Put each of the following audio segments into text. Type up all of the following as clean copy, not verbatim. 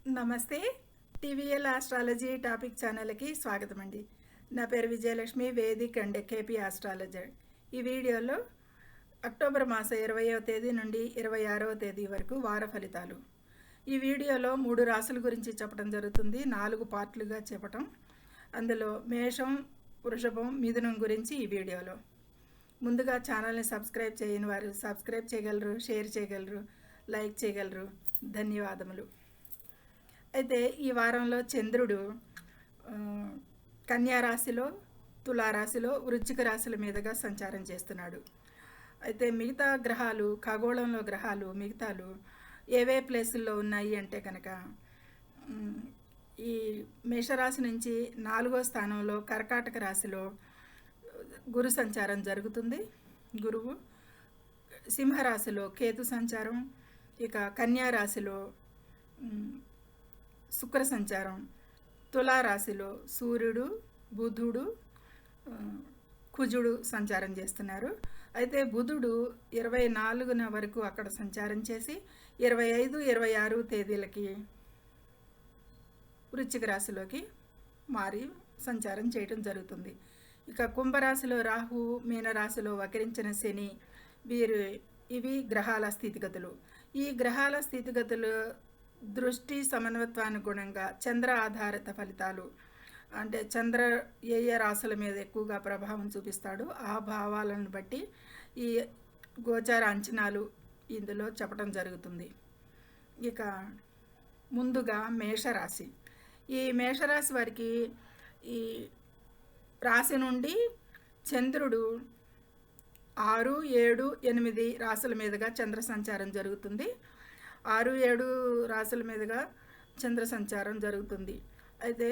నమస్తే. TVL astrology topic ఛానల్కి స్వాగతం అండి. నా పేరు Vijayalakshmi, Vedic and KP astrologer. ఈ వీడియోలో అక్టోబర్ మాసం 20వ తేదీ నుండి 26వ తేదీ వరకు వార ఫలితాలు. ఈ వీడియోలో 3 రాశుల గురించి చెప్పడం జరుగుతుంది. 4 పార్ట్లుగా చెప్పటం. అందులో మేషం, వృషభం, మిథునం గురించి ఈ వీడియోలో. ముందుగా ఛానల్ని సబ్స్క్రైబ్ చేయని వారు సబ్స్క్రైబ్ చేయగలరు, షేర్ చేయగలరు, లైక్ చేయగలరు. ధన్యవాదములు. అయితే ఈ వారంలో చంద్రుడు కన్యా రాశిలో, తులారాశిలో, వృశ్చిక రాశుల మీదుగా సంచారం చేస్తున్నాడు. అయితే మిగతా గ్రహాలు, ఖగోళంలో గ్రహాలు మిగతాలు ఏవే ప్లేసుల్లో ఉన్నాయి అంటే కనుక ఈ మేషరాశి నుంచి 4వ స్థానంలో కర్కాటక రాశిలో గురు సంచారం జరుగుతుంది. గురువు సింహరాశిలో కేతు సంచారం, ఇక కన్యా రాశిలో శుక్ర సంచారం, తులారాశిలో సూర్యుడు, బుధుడు, కుజుడు సంచారం చేస్తున్నారు. అయితే బుధుడు 24న వరకు అక్కడ సంచారం చేసి 25, 26 తేదీలకి వృశ్చిక రాశిలోకి మారి సంచారం చేయటం జరుగుతుంది. ఇక కుంభరాశిలో రాహు, మీనరాశిలో వక్రించిన శని, ఇవి గ్రహాల స్థితిగతులు. ఈ గ్రహాల స్థితిగతులు దృష్టి సమన్వత్వానుగుణంగా చంద్ర ఆధారిత ఫలితాలు, అంటే చంద్ర ఏ ఏ రాశుల మీద ఎక్కువగా ప్రభావం చూపిస్తాడు ఆ భావాలను బట్టి ఈ గోచార అంచనాలు ఇందులో చెప్పడం జరుగుతుంది. ఇక ముందుగా మేషరాశి. ఈ మేషరాశి వారికి ఈ రాశి నుండి చంద్రుడు 6, 7, 8 రాశుల మీదుగా చంద్ర సంచారం జరుగుతుంది. 6, 7 రాశుల మీదుగా చంద్ర సంచారం జరుగుతుంది. అయితే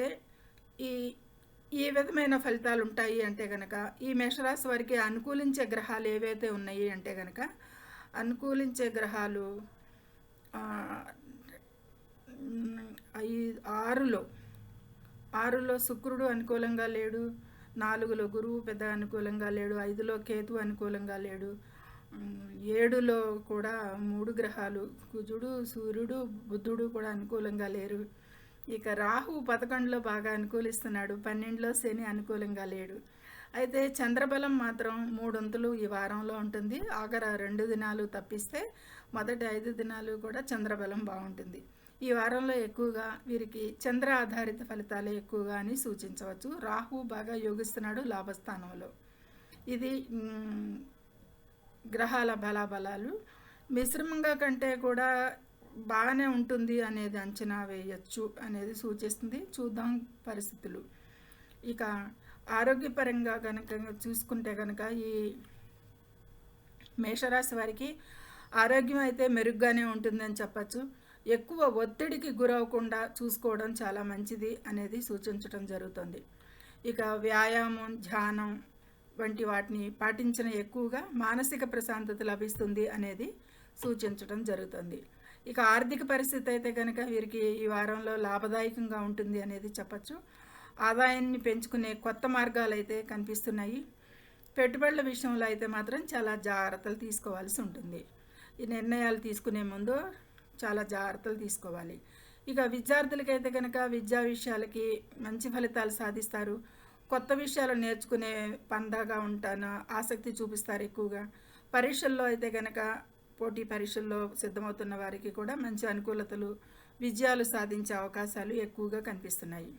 ఈ విధమైన ఫలితాలు ఉంటాయి అంటే కనుక ఈ మేషరాశి వారికి అనుకూలించే గ్రహాలు ఏవైతే ఉన్నాయి అంటే కనుక అనుకూలించే గ్రహాలు 6లో శుక్రుడు అనుకూలంగా లేడు, 4లో గురువు పెద్ద అనుకూలంగా లేడు, 5లో కేతు అనుకూలంగా లేడు, 7లో కూడా 3 గ్రహాలు కుజుడు, సూర్యుడు, బుధుడు కూడా అనుకూలంగా లేరు. ఇక రాహు 11లో బాగా అనుకూలిస్తున్నాడు, 12లో శని అనుకూలంగా లేడు. అయితే చంద్రబలం మాత్రం 3 వంతులు ఈ వారంలో ఉంటుంది. ఆఖర 2 దినాలు తప్పిస్తే మొదటి 5 దినాలు కూడా చంద్రబలం బాగుంటుంది. ఈ వారంలో ఎక్కువగా వీరికి చంద్ర ఆధారిత ఫలితాలే ఎక్కువగా అని సూచించవచ్చు. రాహు బాగా యోగిస్తున్నాడు లాభస్థానంలో. ఇది గ్రహాల బలాబలాలు. మిశ్రమంగా కంటే కూడా బాగానే ఉంటుంది అనేది అంచనా వేయచ్చు అనేది సూచిస్తుంది. చూద్దాం పరిస్థితులు. ఇక ఆరోగ్యపరంగా కనుక చూసుకుంటే కనుక ఈ మేషరాశి వారికి ఆరోగ్యం అయితే మెరుగ్గానే ఉంటుందని చెప్పచ్చు. ఎక్కువ ఒత్తిడికి గురవకుండా చూసుకోవడం చాలా మంచిది అనేది సూచించడం జరుగుతుంది. ఇక వ్యాయామం, ధ్యానం వంటి వాటిని పాటించిన ఎక్కువగా మానసిక ప్రశాంతత లభిస్తుంది అనేది సూచించడం జరుగుతుంది. ఇక ఆర్థిక పరిస్థితి అయితే కనుక వీరికి ఈ వారంలో లాభదాయకంగా ఉంటుంది అనేది చెప్పచ్చు. ఆదాయాన్ని పెంచుకునే కొత్త మార్గాలు అయితే కనిపిస్తున్నాయి. పెట్టుబడుల విషయంలో అయితే మాత్రం చాలా జాగ్రత్తలు తీసుకోవాల్సి ఉంటుంది. ఈ నిర్ణయాలు తీసుకునే ముందు చాలా జాగ్రత్తలు తీసుకోవాలి. ఇక విద్యార్థులకైతే కనుక విద్యా విషయాలకి మంచి ఫలితాలు సాధిస్తారు. కొత్త విషయాలు నేర్చుకునే పందాగా ఉంటాను ఆసక్తి చూపిస్తారు ఎక్కువగా. పరీక్షల్లో అయితే కనుక పోటీ పరీక్షల్లో సిద్ధమవుతున్న వారికి కూడా మంచి అనుకూలతలు, విజయాలు సాధించే అవకాశాలు ఎక్కువగా కనిపిస్తున్నాయి.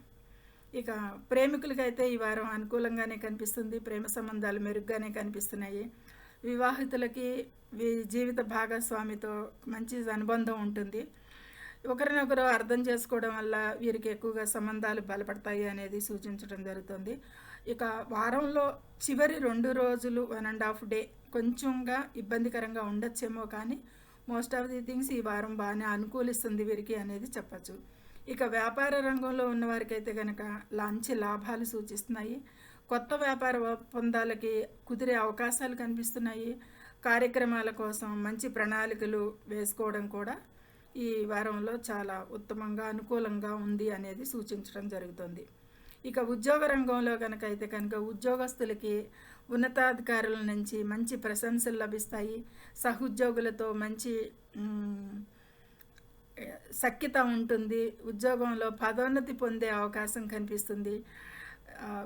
ఇక ప్రేమికులకైతే ఈ వారం అనుకూలంగానే కనిపిస్తుంది. ప్రేమ సంబంధాలు మెరుగ్గానే కనిపిస్తున్నాయి. వివాహితులకి జీవిత భాగస్వామితో మంచి అనుబంధం ఉంటుంది. ఒకరినొకరు అర్థం చేసుకోవడం వల్ల వీరికి ఎక్కువగా సంబంధాలు బలపడతాయి అనేది సూచించడం జరుగుతుంది. ఇక వారంలో చివరి 2 రోజులు 1.5 డే కొంచెంగా ఇబ్బందికరంగా ఉండొచ్చేమో, కానీ మోస్ట్ ఆఫ్ ది థింగ్స్ ఈ వారం బాగానే అనుకూలిస్తుంది వీరికి అనేది చెప్పచ్చు. ఇక వ్యాపార రంగంలో ఉన్నవారికి అయితే కనుక మంచి లాభాలు సూచిస్తున్నాయి. కొత్త వ్యాపార ఒప్పందాలకి కుదిరే అవకాశాలు కనిపిస్తున్నాయి. కార్యక్రమాల కోసం మంచి ప్రణాళికలు వేసుకోవడం కూడా ఈ వారంలో చాలా ఉత్తమంగా అనుకూలంగా ఉంది అనేది సూచించడం జరుగుతుంది. ఇక ఉద్యోగ రంగంలో కనుక అయితే కనుక ఉద్యోగస్తులకి ఉన్నతాధికారుల నుంచి మంచి ప్రశంసలు లభిస్తాయి. సహోద్యోగులతో మంచి సఖ్యత ఉంటుంది. ఉద్యోగంలో పదోన్నతి పొందే అవకాశం కనిపిస్తుంది.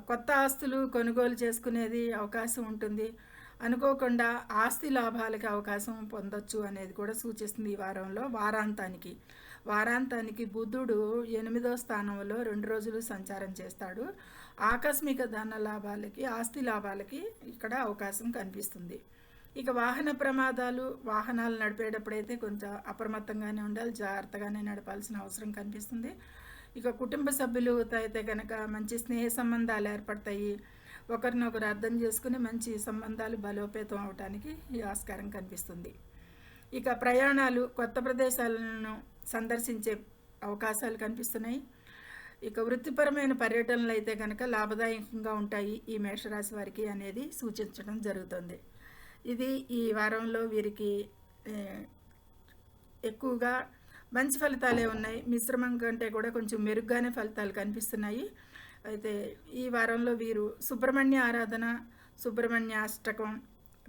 కొత్త ఆస్తులు కొనుగోలు చేసుకునేది అవకాశం ఉంటుంది. అనుకోకుండా ఆస్తి లాభాలకి అవకాశం పొందొచ్చు అనేది కూడా సూచిస్తుంది ఈ వారంలో. వారాంతానికి బుధుడు 8వ స్థానంలో 2 రోజులు సంచారం చేస్తాడు. ఆకస్మిక ధన లాభాలకి, ఆస్తి లాభాలకి ఇక్కడ అవకాశం కనిపిస్తుంది. ఇక వాహన ప్రమాదాలు, వాహనాలు నడిపేటప్పుడైతే కొంచెం అప్రమత్తంగానే ఉండాలి, జాగ్రత్తగానే నడపాల్సిన అవసరం కనిపిస్తుంది. ఇక కుటుంబ సభ్యులతో అయితే కనుక మంచి స్నేహ సంబంధాలు ఏర్పడతాయి. ఒకరినొకరు అర్థం చేసుకుని మంచి సంబంధాలు బలోపేతం అవటానికి ఈ ఆస్కారం కనిపిస్తుంది. ఇక ప్రయాణాలు, కొత్త ప్రదేశాలను సందర్శించే అవకాశాలు కనిపిస్తున్నాయి. ఇక వృత్తిపరమైన పర్యటనలు అయితే కనుక లాభదాయకంగా ఉంటాయి ఈ మేషరాశి వారికి అనేది సూచించడం జరుగుతుంది. ఇది ఈ వారంలో వీరికి ఎక్కువగా మంచి ఫలితాలే ఉన్నాయి. మిశ్రమం కంటే కూడా కొంచెం మెరుగ్గానే ఫలితాలు కనిపిస్తున్నాయి. అయితే ఈ వారంలో వీరు సుబ్రహ్మణ్య ఆరాధన, సుబ్రహ్మణ్య అష్టకం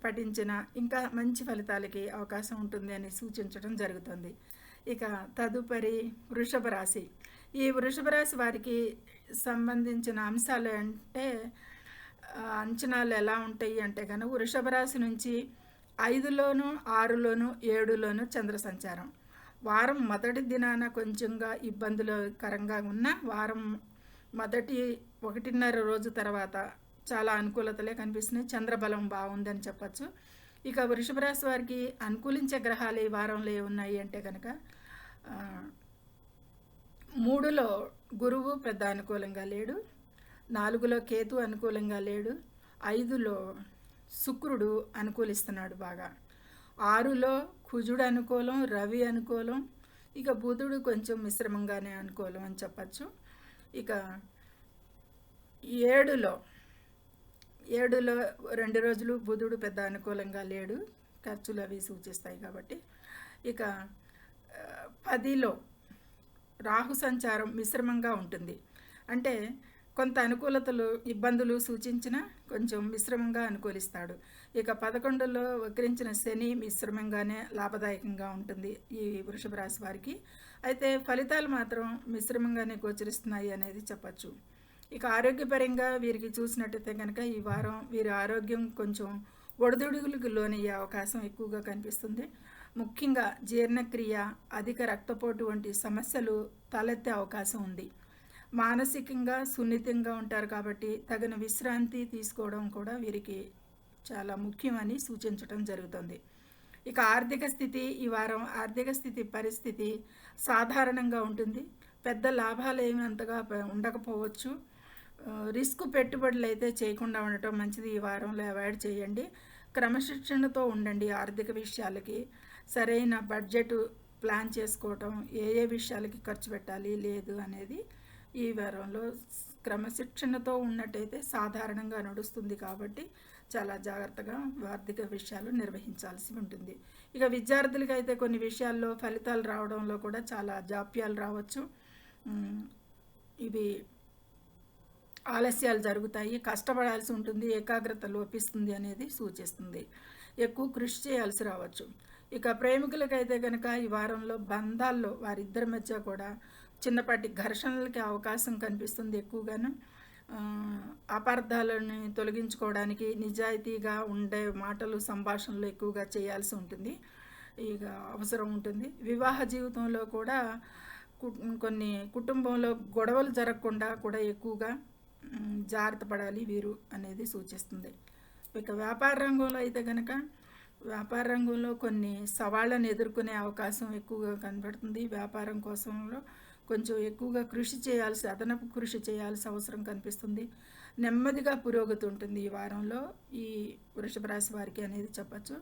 పఠించిన ఇంకా మంచి ఫలితాలకి అవకాశం ఉంటుంది అని సూచించడం జరుగుతుంది. ఇక తదుపరి వృషభ రాశి. ఈ వృషభ రాశి వారికి సంబంధించిన అంశాలు అంటే అంచనాలు ఎలా ఉంటాయి అంటే కనుక వృషభ రాశి నుంచి 5లోను, 6లోను, 7లోను చంద్ర సంచారం. వారం మొదటి దినాన కొంచెంగా ఇబ్బందులకరంగా ఉన్న వారం మొదటి 1.5 రోజు తర్వాత చాలా అనుకూలతలే కనిపిస్తున్నాయి. చంద్రబలం బాగుందని చెప్పచ్చు. ఇక వృషభ రాశి వారికి అనుకూలించే గ్రహాలు ఈ వారంలో ఉన్నాయి అంటే కనుక 3లో గురువు పెద్ద అనుకూలంగా లేడు, 4లో కేతు అనుకూలంగా లేడు, 5లో శుక్రుడు అనుకూలిస్తున్నాడు బాగా, 6లో కుజుడు అనుకూలం, రవి అనుకూలం, ఇక బుధుడు కొంచెం మిశ్రమంగానే అనుకూలం అని చెప్పచ్చు. ఇక 7లో 2 రోజులు బుధుడు పెద్ద అనుకూలంగా లేడు, ఖర్చులు అవి సూచిస్తాయి కాబట్టి. ఇక 10లో రాహు సంచారం మిశ్రమంగా ఉంటుంది. అంటే కొంత అనుకూలతలు, ఇబ్బందులు సూచించిన కొంచెం మిశ్రమంగా అనుకూలిస్తాడు. ఇక 11లో వక్రించిన శని మిశ్రమంగానే లాభదాయకంగా ఉంటుంది ఈ వృషభ రాశి వారికి. అయితే ఫలితాలు మాత్రం మిశ్రమంగానే గోచరిస్తున్నాయి అనేది చెప్పచ్చు. ఇక ఆరోగ్యపరంగా వీరికి చూసినట్టయితే కనుక ఈ వారం వీరి ఆరోగ్యం కొంచెం ఒడిదుడుగులకు లోనయ్యే అవకాశం ఎక్కువగా కనిపిస్తుంది. ముఖ్యంగా జీర్ణక్రియ, అధిక రక్తపోటు వంటి సమస్యలు తలెత్తే అవకాశం ఉంది. మానసికంగా సున్నితంగా ఉంటారు కాబట్టి తగిన విశ్రాంతి తీసుకోవడం కూడా వీరికి చాలా ముఖ్యమని సూచించడం జరుగుతుంది. ఇక ఈ వారం ఆర్థిక స్థితి పరిస్థితి సాధారణంగా ఉంటుంది. పెద్ద లాభాలు ఏమి అంతగా ఉండకపోవచ్చు. రిస్క్ పెట్టుబడులు అయితే చేయకుండా ఉండటం మంచిది. ఈ వారంలో అవాయిడ్ చేయండి. క్రమశిక్షణతో ఉండండి. ఆర్థిక విషయాలకి సరైన బడ్జెట్ ప్లాన్ చేసుకోవటం, ఏ విషయాలకి ఖర్చు పెట్టాలి లేదు అనేది ఈ వారంలో క్రమశిక్షణతో ఉన్నట్టయితే సాధారణంగా నడుస్తుంది కాబట్టి చాలా జాగ్రత్తగా ఆర్థిక విషయాలు నిర్వహించాల్సి ఉంటుంది. ఇక విద్యార్థులకి అయితే కొన్ని విషయాల్లో ఫలితాలు రావడంలో కూడా చాలా జాప్యాలు రావచ్చు. ఇవి ఆలస్యాలు జరుగుతాయి, కష్టపడాల్సి ఉంటుంది, ఏకాగ్రత లోపిస్తుంది అనేది సూచిస్తుంది. ఎక్కువ కృషి చేయాల్సి రావచ్చు. ఇక ప్రేమికులకైతే కనుక ఈ వారంలో బంధాల్లో వారిద్దరి మధ్య కూడా చిన్నపాటి ఘర్షణలకి అవకాశం కనిపిస్తుంది. ఎక్కువగాను అపార్థాలను తొలగించుకోవడానికి నిజాయితీగా ఉండే మాటలు, సంభాషణలు ఎక్కువగా చేయాల్సి ఉంటుంది, ఇక అవసరం ఉంటుంది. వివాహ జీవితంలో కూడా కొన్ని కుటుంబంలో గొడవలు జరగకుండా కూడా ఎక్కువగా జాగ్రత్త పడాలి వీరు అనేది సూచిస్తుంది. ఇక వ్యాపార రంగంలో అయితే కనుక వ్యాపార రంగంలో కొన్ని సవాళ్ళను ఎదుర్కొనే అవకాశం ఎక్కువగా కనబడుతుంది. వ్యాపారం కోసంలో కొంచెం ఎక్కువగా అదనపు కృషి చేయాల్సిన అవసరం కనిపిస్తుంది. నెమ్మదిగా పురోగతి ఉంటుంది ఈ వారంలో ఈ వృషభ రాశి వారికి అనేది చెప్పచ్చు.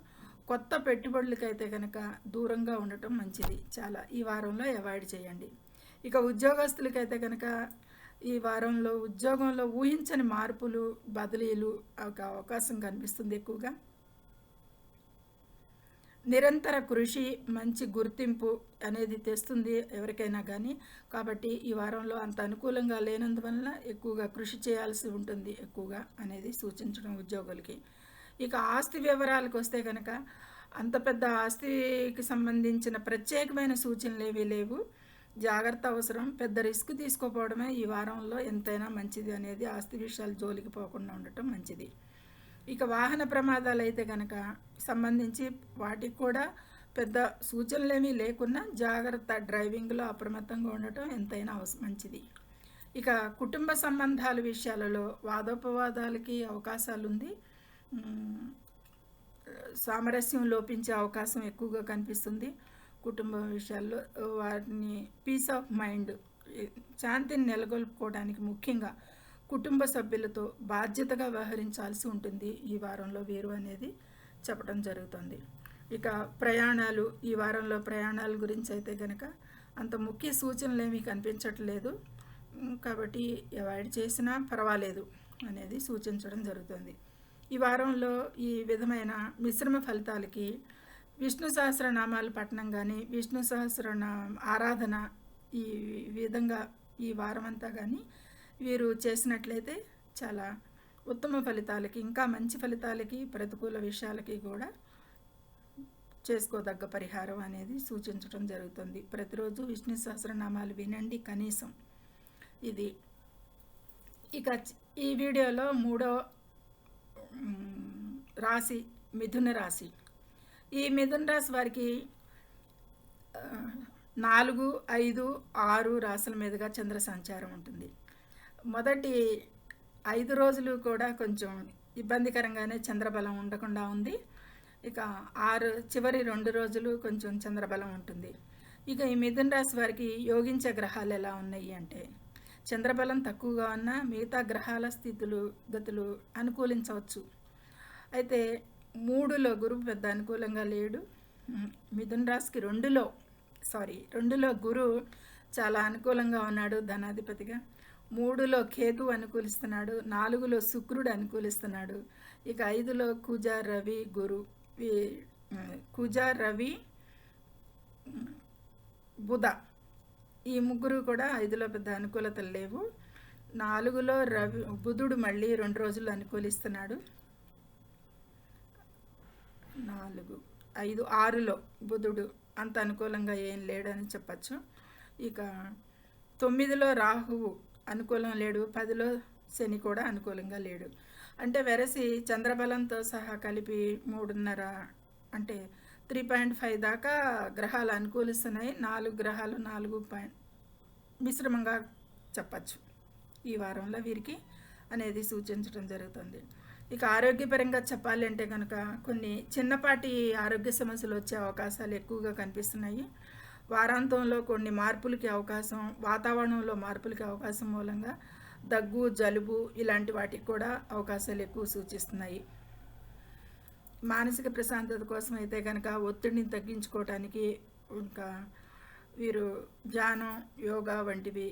కొత్త పెట్టుబడులకైతే కనుక దూరంగా ఉండటం మంచిది. చాలా ఈ వారంలో అవాయిడ్ చేయండి. ఇక ఉద్యోగస్తులకైతే కనుక ఈ వారంలో ఉద్యోగంలో ఊహించని మార్పులు, బదిలీలు అవకాశం కనిపిస్తుంది. ఎక్కువగా నిరంతర కృషి మంచి గుర్తింపు అనేది తెస్తుంది ఎవరికైనా కానీ. కాబట్టి ఈ వారంలో అంత అనుకూలంగా లేనందువల్ల ఎక్కువగా కృషి చేయాల్సి ఉంటుంది ఎక్కువగా అనేది సూచించడం ఉద్యోగులకి. ఇక ఆస్తి వివరాలకు వస్తే కనుక అంత పెద్ద ఆస్తికి సంబంధించిన ప్రత్యేకమైన సూచనలు ఏవీ లేవు. జాగ్రత్త అవసరం. పెద్ద రిస్క్ తీసుకోపోవడమే ఈ వారంలో ఎంతైనా మంచిది అనేది ఆస్తి విషయాలు జోలికి పోకుండా ఉండటం మంచిది. ఇక వాహన ప్రమాదాలు అయితే కనుక సంబంధించి వాటికి కూడా పెద్ద సూచనలేమీ లేకున్నా జాగ్రత్త డ్రైవింగ్లో అప్రమత్తంగా ఉండటం ఎంతైనా మంచిది. ఇక కుటుంబ సంబంధాల విషయాలలో వాదోపవాదాలకి అవకాశాలు ఉంది. సామరస్యం లోపించే అవకాశం ఎక్కువగా కనిపిస్తుంది. కుటుంబ విషయాల్లో వారిని పీస్ ఆఫ్ మైండ్, శాంతిని నెలకొల్పుకోవడానికి ముఖ్యంగా కుటుంబ సభ్యులతో బాధ్యతగా వ్యవహరించాల్సి ఉంటుంది ఈ వారంలో వీరు అనేది చెప్పడం జరుగుతుంది. ఇక ప్రయాణాలు, ఈ వారంలో ప్రయాణాల గురించి అయితే కనుక అంత ముఖ్య సూచనలు ఏమీ కనిపించట్లేదు. కాబట్టి అవాయిడ్ చేసినా పర్వాలేదు అనేది సూచించడం జరుగుతుంది. ఈ వారంలో ఈ విధమైన మిశ్రమ ఫలితాలకి విష్ణు సహస్రనామాలు పఠనం కానీ, విష్ణు ఆరాధన ఈ విధంగా ఈ వారం అంతా కానీ వీరు చేసినట్లయితే చాలా ఉత్తమ ఫలితాలకి, ఇంకా మంచి ఫలితాలకి, ప్రతికూల విషయాలకి కూడా చేసుకోదగ్గ పరిహారం అనేది సూచించడం జరుగుతుంది. ప్రతిరోజు విష్ణు సహస్రనామాలు వినండి కనీసం. ఇది ఇక ఈ వీడియోలో మూడో రాశి మిథున రాశి. ఈ మిథున రాశి వారికి 4, 5, 6 రాశుల మీదుగా చంద్ర సంచారం ఉంటుంది. మొదటి 5 రోజులు కూడా కొంచెం ఇబ్బందికరంగానే చంద్రబలం ఉండకుండా ఉంది. ఇక చివరి 2 రోజులు కొంచెం చంద్రబలం ఉంటుంది. ఇక ఈ మిథున రాశి వారికి యోగించే గ్రహాలు ఎలా ఉన్నాయి అంటే, చంద్రబలం తక్కువగా ఉన్న మిగతా గ్రహాల స్థితులు గతులు అనుకూలించవచ్చు. అయితే 3లో గురువు పెద్ద అనుకూలంగా లేడు. మిథున రాశికి 2లో గురువు చాలా అనుకూలంగా ఉన్నాడు ధనాధిపతిగా. 3లో కేతు అనుకూలిస్తున్నాడు. 4లో శుక్రుడు అనుకూలిస్తున్నాడు. ఇక 5లో కుజ రవి బుధ, ఈ ముగ్గురు కూడా 5లో పెద్ద అనుకూలతలు లేవు. 4లో బుధుడు మళ్ళీ 2 రోజులు అనుకూలిస్తున్నాడు. 4, 5, 6లో బుధుడు అంత అనుకూలంగా ఏం లేడని చెప్పచ్చు. ఇక 9లో రాహువు అనుకూలం లేడు. 10లో శని కూడా అనుకూలంగా లేడు. అంటే వెరసి చంద్రబలంతో సహా కలిపి 3.5 అంటే 3.5 దాకా గ్రహాలు అనుకూలిస్తున్నాయి. 4 గ్రహాలు 4 మిశ్రమంగా చెప్పచ్చు ఈ వారంలో వీరికి అనేది సూచించడం జరుగుతుంది. ఇక ఆరోగ్యపరంగా చెప్పాలి అంటే కనుక కొన్ని చిన్నపాటి ఆరోగ్య సమస్యలు వచ్చే అవకాశాలు ఎక్కువగా కనిపిస్తున్నాయి. వారాంతంలో కొన్ని మార్పులకి అవకాశం, వాతావరణంలో మార్పులకి అవకాశం మూలంగా దగ్గు, జలుబు ఇలాంటి వాటికి కూడా అవకాశాలు ఎక్కువ సూచిస్తున్నాయి. మానసిక ప్రశాంతత కోసం అయితే కనుక ఒత్తిడిని తగ్గించుకోవటానికి ఇంకా వీరు ధ్యానం, యోగా వంటివి,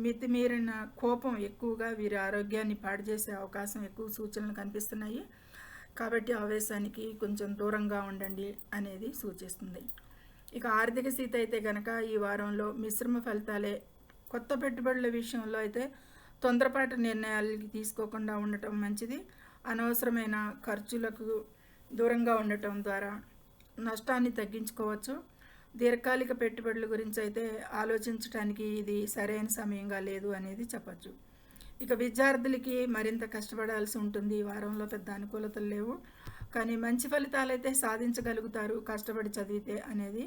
మితిమీరిన కోపం ఎక్కువగా వీరి ఆరోగ్యాన్ని పాడు చేసే అవకాశం ఎక్కువ సూచనలు కనిపిస్తున్నాయి. కాబట్టి ఆవేశానికి కొంచెం దూరంగా ఉండండి అనేది సూచిస్తుంది. ఇక ఆర్థిక స్థితి అయితే కనుక ఈ వారంలో మిశ్రమ ఫలితాలే. కొత్త పెట్టుబడుల విషయంలో అయితే తొందరపాటు నిర్ణయాలకి తీసుకోకుండా ఉండటం మంచిది. అనవసరమైన ఖర్చులకు దూరంగా ఉండటం ద్వారా నష్టాన్ని తగ్గించుకోవచ్చు. దీర్ఘకాలిక పెట్టుబడుల గురించి అయితే ఆలోచించడానికి ఇది సరైన సమయంగా లేదు అనేది చెప్పచ్చు. ఇక విద్యార్థులకి మరింత కష్టపడాల్సి ఉంటుంది. ఈ వారంలో పెద్ద అనుకూలతలు లేవు, కానీ మంచి ఫలితాలు అయితే సాధించగలుగుతారు కష్టపడి చదివితే అనేది.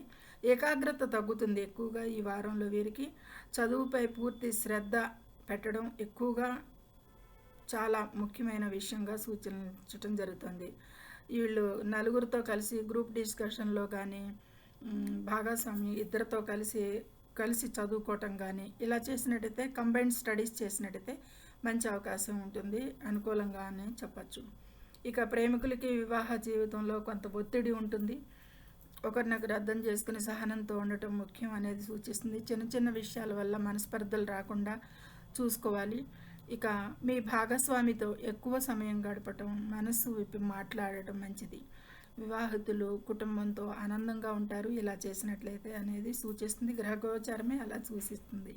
ఏకాగ్రత తగ్గుతుంది ఎక్కువగా ఈ వారంలో వీరికి. చదువుపై పూర్తి శ్రద్ధ పెట్టడం ఎక్కువగా చాలా ముఖ్యమైన విషయంగా సూచించడం జరుగుతుంది. వీళ్ళు నలుగురితో కలిసి గ్రూప్ డిస్కషన్లో కానీ, భాగస్వామి ఇద్దరితో కలిసి చదువుకోవటం కానీ ఇలా చేసినట్టయితే, కంబైన్డ్ స్టడీస్ చేసినట్టయితే మంచి అవకాశం ఉంటుంది, అనుకూలంగా అని చెప్పచ్చు. ఇక ప్రేమికులకి వివాహ జీవితంలో కొంత ఒత్తిడి ఉంటుంది. ఒకరినొకరు అర్థం చేసుకుని సహనంతో ఉండటం ముఖ్యం అనేది సూచిస్తుంది. చిన్న చిన్న విషయాల వల్ల మనస్పర్ధలు రాకుండా చూసుకోవాలి. ఇక మీ భాగస్వామితో ఎక్కువ సమయం గడపటం, మనసు విప్పి మాట్లాడటం మంచిది. వివాహితులు కుటుంబంతో ఆనందంగా ఉంటారు ఇలా చేసినట్లయితే అనేది సూచిస్తుంది. గ్రహగోచారమే అలా సూచిస్తుంది.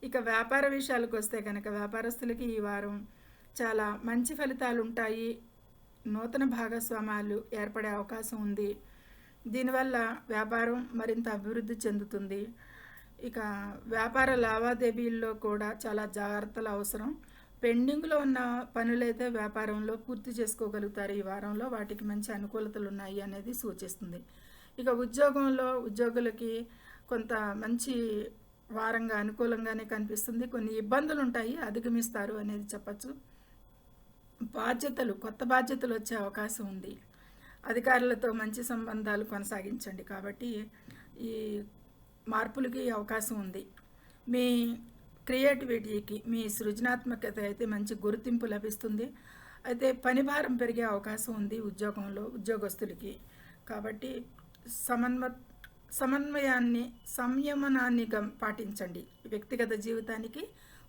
ఇక వ్యాపార విషయాలకు వస్తే కనుక వ్యాపారస్తులకి ఈ వారం చాలా మంచి ఫలితాలు ఉంటాయి. నూతన భాగస్వామ్యాలు ఏర్పడే అవకాశం ఉంది. దీనివల్ల వ్యాపారం మరింత అభివృద్ధి చెందుతుంది. ఇక వ్యాపార లావాదేవీల్లో కూడా చాలా జాగ్రత్తలు అవసరం. పెండింగ్లో ఉన్న పనులైతే వ్యాపారంలో పూర్తి చేసుకోగలుగుతారు ఈ వారంలో. వాటికి మంచి అనుకూలతలు ఉన్నాయి అనేది సూచిస్తుంది. ఇక ఉద్యోగంలో ఉద్యోగులకి కొంత మంచి వారంగా అనుకూలంగానే కనిపిస్తుంది. కొన్ని ఇబ్బందులు ఉంటాయి, అధిగమిస్తారు అనేది చెప్పచ్చు. కొత్త బాధ్యతలు వచ్చే అవకాశం ఉంది. అధికారులతో మంచి సంబంధాలు కొనసాగించండి. కాబట్టి ఈ మార్పులకి అవకాశం ఉంది. మీ క్రియేటివిటీకి, మీ సృజనాత్మకత అయితే మంచి గుర్తింపు లభిస్తుంది. అయితే పని భారం పెరిగే అవకాశం ఉంది ఉద్యోగస్తులకి. కాబట్టి సమన్వయాన్ని, సంయమనాన్ని పాటించండి. వ్యక్తిగత జీవితానికి,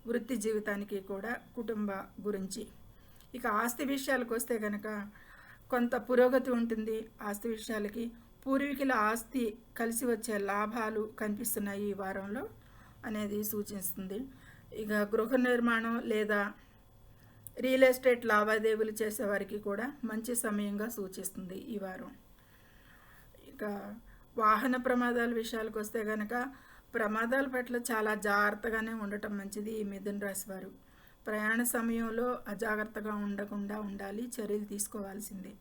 వృత్తి జీవితానికి కూడా, కుటుంబ గురించి. ఇక ఆస్తి విషయాలకు వస్తే కనుక కొంత పురోగతి ఉంటుంది. ఆస్తి విషయాలకి పూర్వీకుల ఆస్తి కలిసి వచ్చే లాభాలు కనిపిస్తున్నాయి ఈ వారంలో అనేది సూచిస్తుంది. ఇక గృహ నిర్మాణం లేదా రియల్ ఎస్టేట్ లావాదేవీలు చేసేవారికి కూడా మంచి సమయంగా సూచిస్తుంది ఈ వారం. ఇక వాహన ప్రమాదాల విషయాలకు వస్తే కనుక ప్రమాదాల పట్ల చాలా జాగ్రత్తగానే ఉండటం మంచిది ఈ మిథున రాశి వారు. ప్రయాణ సమయంలో అజాగ్రత్తగా ఉండకుండా ఉండాలి, చర్యలు తీసుకోవాల్సిందే.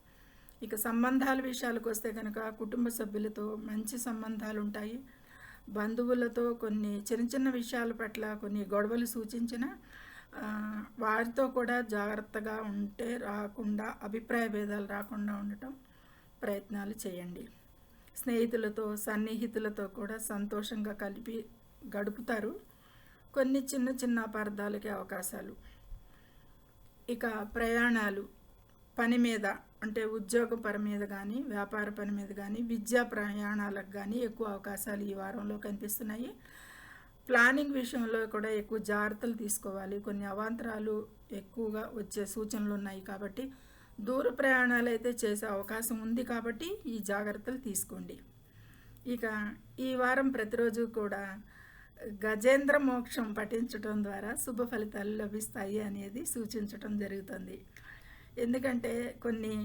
ఇక సంబంధాల విషయాలకు వస్తే కనుక కుటుంబ సభ్యులతో మంచి సంబంధాలు ఉంటాయి. బంధువులతో కొన్ని చిన్న చిన్న విషయాల పట్ల కొన్ని గొడవలు సూచించిన వారితో కూడా జాగ్రత్తగా ఉంటే అభిప్రాయ భేదాలు రాకుండా ఉండటం ప్రయత్నాలు చేయండి. స్నేహితులతో, సన్నిహితులతో కూడా సంతోషంగా కలిపి గడుపుతారు. కొన్ని చిన్న చిన్న అపార్థాలకి అవకాశాలు. ఇక ప్రయాణాలు పని మీద, అంటే ఉద్యోగ పని మీద కానీ, వ్యాపార పని మీద కానీ, విద్యా ప్రయాణాలకు కానీ ఎక్కువ అవకాశాలు ఈ వారంలో కనిపిస్తున్నాయి. ప్లానింగ్ విషయంలో కూడా ఎక్కువ జాగ్రత్తలు తీసుకోవాలి. కొన్ని అవాంతరాలు ఎక్కువగా వచ్చే సూచనలు ఉన్నాయి. కాబట్టి దూర ప్రయాణాలు అయితే చేసే అవకాశం ఉంది. కాబట్టి ఈ జాగ్రత్తలు తీసుకోండి. ఇక ఈ వారం ప్రతిరోజు కూడా గజేంద్ర మోక్షం పఠించడం ద్వారా శుభ ఫలితాలు లభిస్తాయి అనేది సూచించడం జరుగుతుంది. ఎందుకంటే కొన్ని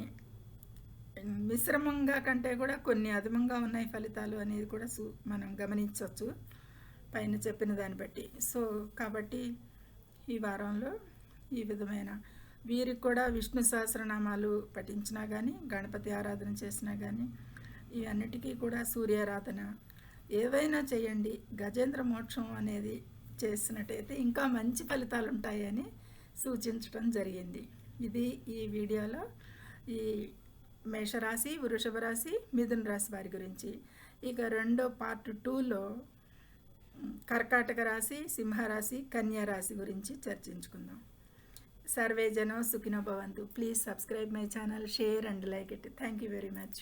మిశ్రమంగా కంటే కూడా కొన్ని అధికంగా ఉన్నాయి ఫలితాలు అనేది కూడా మనం గమనించవచ్చు పైన చెప్పిన దాన్ని బట్టి. కాబట్టి ఈ వారంలో ఈ విధమైన వీరికి కూడా విష్ణు సహస్రనామాలు పఠించినా కానీ, గణపతి ఆరాధన చేసినా కానీ, ఇవన్నిటికీ కూడా సూర్యారాధన ఏవైనా చేయండి. గజేంద్ర మోక్షం అనేది చేసినట్టయితే ఇంకా మంచి ఫలితాలు ఉంటాయని సూచించడం జరిగింది. ఇది ఈ వీడియోలో ఈ మేషరాశి, వృషభ రాశి, మిథున రాశి వారి గురించి. ఇక రెండో పార్ట్ 2లో కర్కాటక రాశి, సింహరాశి, కన్యా రాశి గురించి చర్చించుకుందాం. సర్వే జనో సుఖినో భవంతు. Please subscribe my channel, share and like it. Thank you very much.